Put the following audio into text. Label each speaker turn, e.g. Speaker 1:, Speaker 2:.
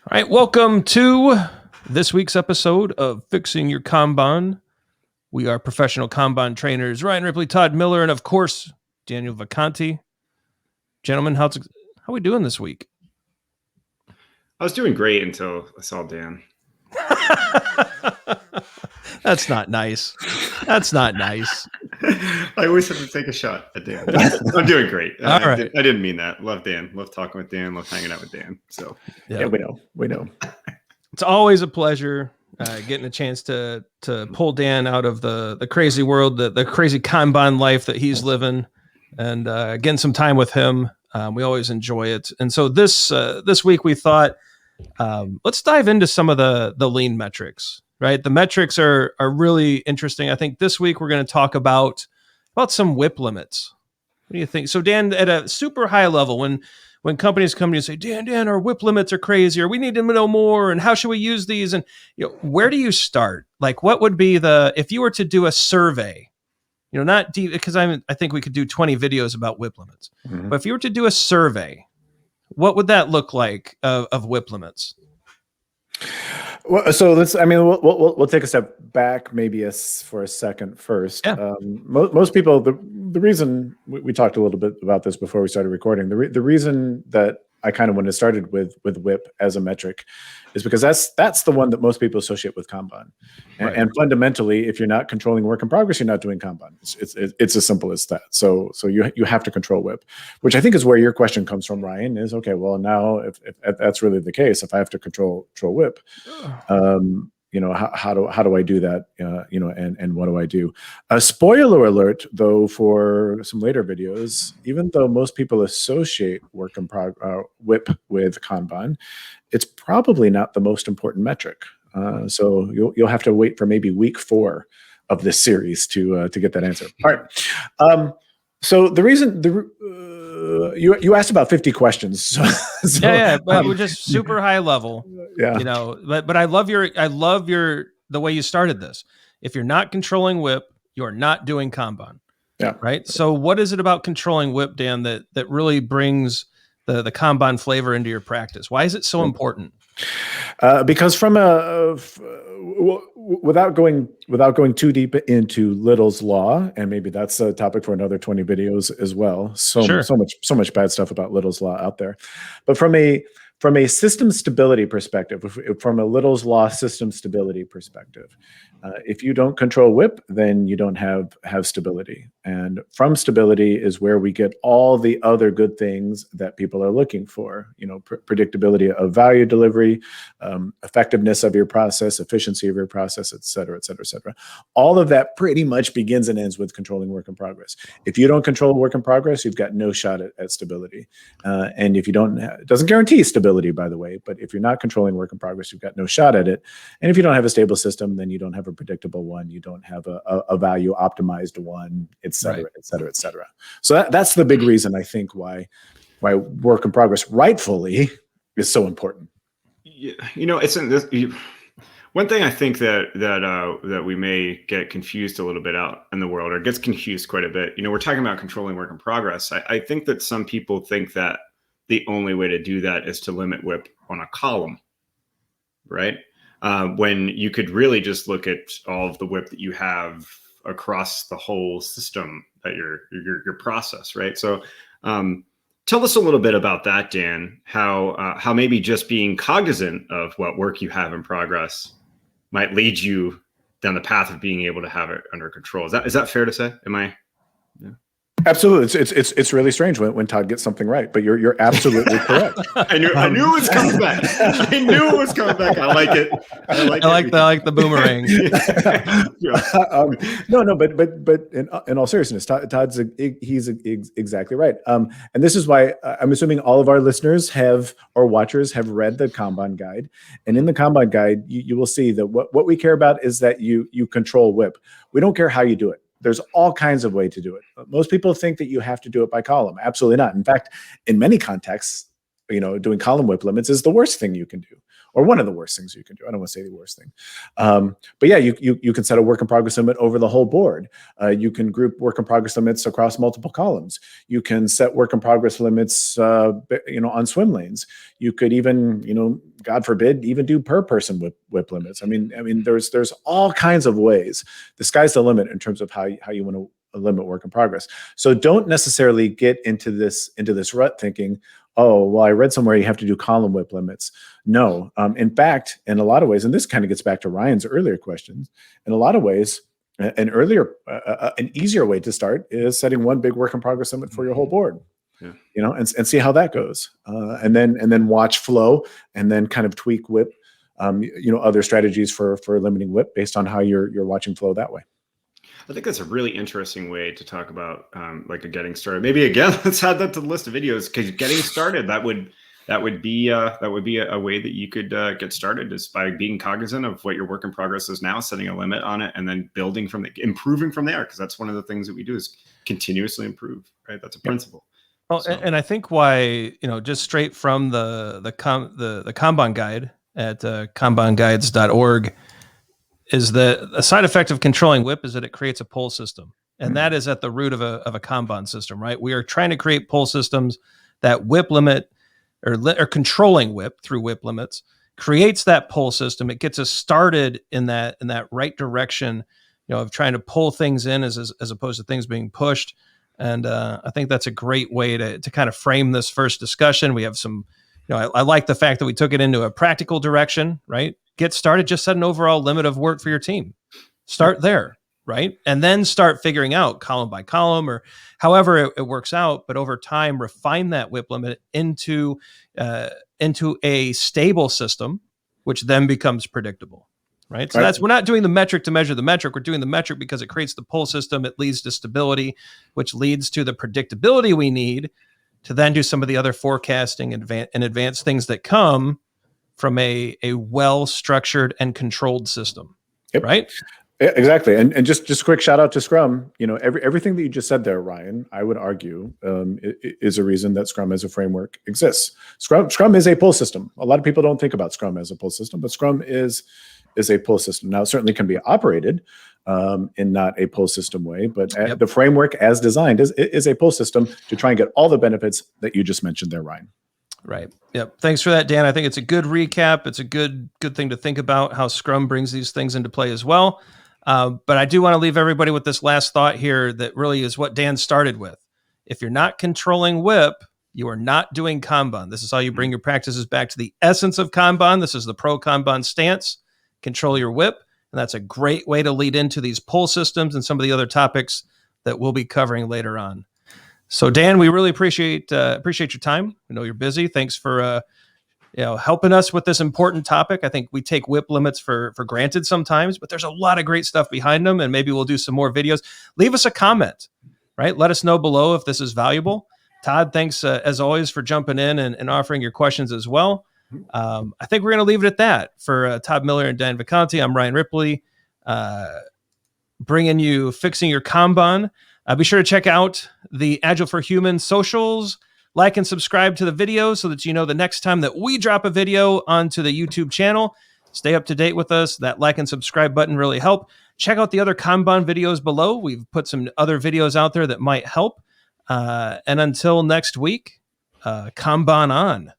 Speaker 1: All right, welcome to this week's episode of Fixing Your Kanban. We are professional Kanban trainers, Ryan Ripley, Todd Miller, and of course, Daniel Vacanti. Gentlemen, how are we doing this week?
Speaker 2: I was doing great until I saw Dan.
Speaker 1: That's not nice. That's not nice.
Speaker 2: I always have to take a shot at Dan. I'm doing great.
Speaker 1: All right.
Speaker 2: I didn't mean that. Love Dan. Love talking with Dan. Love hanging out with Dan. So
Speaker 3: yeah, we know.
Speaker 1: It's always a pleasure getting a chance to pull Dan out of the crazy world, the crazy Kanban life that he's living, and getting some time with him. We always enjoy it. And so this week we thought, let's dive into some of the lean metrics. Right, the metrics are really interesting. I think this week we're going to talk about some WIP limits. What do you think? So Dan, at a super high level, when companies come to you and say, Dan, our WIP limits are crazy, or we need to know more, and how should we use these? And where do you start? Like, what would be if you were to do a survey? Not deep, because I think we could do 20 videos about WIP limits. Mm-hmm. But if you were to do a survey, what would that look like of WIP limits?
Speaker 3: Well, so we'll take a step back maybe for a second first.
Speaker 1: Yeah.
Speaker 3: Most people, the reason we talked a little bit about this before we started recording, the reason that I kind of when it started with WIP as a metric is because that's the one that most people associate with Kanban. And fundamentally, if you're not controlling work in progress, you're not doing Kanban. It's as simple as that. So you have to control WIP, which I think is where your question comes from, Ryan, is okay, well, now if that's really the case, if I have to control WIP, how do I do that? And what do I do? A spoiler alert, though, for some later videos, even though most people associate work in WIP with Kanban, it's probably not the most important metric. So you'll have to wait for maybe week 4 of this series to get that answer. All right. So the reason you asked about 50 questions. So,
Speaker 1: but we're just super high level.
Speaker 3: Yeah.
Speaker 1: But I love the way you started this. If you're not controlling WIP, you're not doing Kanban.
Speaker 3: Yeah.
Speaker 1: Right. So what is it about controlling WIP, Dan, that really brings the Kanban flavor into your practice? Why is it so important?
Speaker 3: Because without going too deep into Little's law, and maybe that's a topic for another 20 videos as well. So much bad stuff about Little's law out there. But from a system stability perspective, from a Little's law system stability perspective, if you don't control WIP, then you don't have stability. And from stability is where we get all the other good things that people are looking for. Predictability of value delivery, effectiveness of your process, efficiency of your process, et cetera, et cetera, et cetera. All of that pretty much begins and ends with controlling work in progress. If you don't control work in progress, you've got no shot at stability. And if you don't, it doesn't guarantee stability, by the way, but if you're not controlling work in progress, you've got no shot at it. And if you don't have a stable system, then you don't have a predictable one. You don't have a value optimized one, et cetera, et cetera, et cetera. So that's the big reason, I think, why work in progress rightfully is so important.
Speaker 2: It's in this. One thing I think that we may get confused a little bit out in the world, or gets confused quite a bit. We're talking about controlling work in progress. I think that some people think that the only way to do that is to limit WIP on a column, right? When you could really just look at all of the WIP that you have across the whole system, that your process, right? So tell us a little bit about that, Dan, how maybe just being cognizant of what work you have in progress might lead you down the path of being able to have it under control. Is that fair to say? Am I? Yeah.
Speaker 3: Absolutely, it's really strange when Todd gets something right, but you're absolutely correct.
Speaker 2: I knew it was coming back. I knew it was coming back. I like it. I
Speaker 1: like the boomerang.
Speaker 3: But in all seriousness, Todd's he's exactly right. And this is why I'm assuming all of our listeners or watchers have read the Kanban guide. And in the Kanban guide, you will see that what we care about is that you control WIP. We don't care how you do it. There's all kinds of ways to do it. Most people think that you have to do it by column. Absolutely not. In fact, in many contexts, doing column WIP limits is the worst thing you can do, or one of the worst things you can do. I don't want to say the worst thing. But yeah, you can set a work in progress limit over the whole board. You can group work in progress limits across multiple columns. You can set work in progress limits, on swim lanes. You could even, God forbid, even do per person WIP limits. I mean, there's all kinds of ways. The sky's the limit in terms of how you want to limit work in progress. So don't necessarily get into this rut thinking, oh, well, I read somewhere you have to do column WIP limits. No, in fact, in a lot of ways, and this kind of gets back to Ryan's earlier questions, in a lot of ways, an easier way to start is setting one big work in progress limit for your whole board. Yeah. And see how that goes, and then watch flow, and then kind of tweak WIP, other strategies for limiting WIP based on how you're watching flow that way.
Speaker 2: I think that's a really interesting way to talk about like a getting started. Maybe again, let's add that to the list of videos, because getting started, that would be a way that you could get started, is by being cognizant of what your work in progress is now, setting a limit on it, and then improving from there. Because that's one of the things that we do, is continuously improve. Right, that's a principle.
Speaker 1: Well, and I think why, just straight from the Kanban guide at kanbanguides.org, is that a side effect of controlling WIP is that it creates a pull system. And that is at the root of a Kanban system, right? We are trying to create pull systems that WIP limit or controlling WIP through WIP limits creates that pull system. It gets us started in that right direction, of trying to pull things in as opposed to things being pushed. And I think that's a great way to kind of frame this first discussion. We have some, I like the fact that we took it into a practical direction, right? Get started, just set an overall limit of work for your team. Start there, right? And then start figuring out column by column or however it works out. But over time, refine that WIP limit into a stable system, which then becomes predictable. Right. So we're not doing the metric to measure the metric. We're doing the metric because it creates the pull system. It leads to stability, which leads to the predictability we need to then do some of the other forecasting and advanced things that come from a well-structured and controlled system. Yep. Right.
Speaker 3: Yeah, exactly. And just a quick shout out to Scrum. Everything that you just said there, Ryan, I would argue is a reason that Scrum as a framework exists. Scrum is a pull system. A lot of people don't think about Scrum as a pull system, but Scrum is a pull system. Now, it certainly can be operated in not a pull system way, but the framework as designed is a pull system to try and get all the benefits that you just mentioned there, Ryan.
Speaker 1: Right. Yep. Thanks for that, Dan. I think it's a good recap. It's a good thing to think about how Scrum brings these things into play as well. But I do want to leave everybody with this last thought here that really is what Dan started with. If you're not controlling WIP, you are not doing Kanban. This is how you bring your practices back to the essence of Kanban. This is the pro Kanban stance. Control your WIP. And that's a great way to lead into these pull systems and some of the other topics that we'll be covering later on. So Dan, we really appreciate your time. I know you're busy. Thanks for helping us with this important topic. I think we take WIP limits for granted sometimes, but there's a lot of great stuff behind them, and maybe we'll do some more videos. Leave us a comment, right? Let us know below if this is valuable. Todd, thanks as always for jumping in and offering your questions as well. I think we're going to leave it at that. For Todd Miller and Dan Vacanti, I'm Ryan Ripley, bringing you Fixing Your Kanban. Be sure to check out the Agile for Humans socials, like and subscribe to the video so that you know the next time that we drop a video onto the YouTube channel. Stay up to date with us. That like and subscribe button really help. Check out the other Kanban videos below. We've put some other videos out there that might help. And until next week, Kanban on.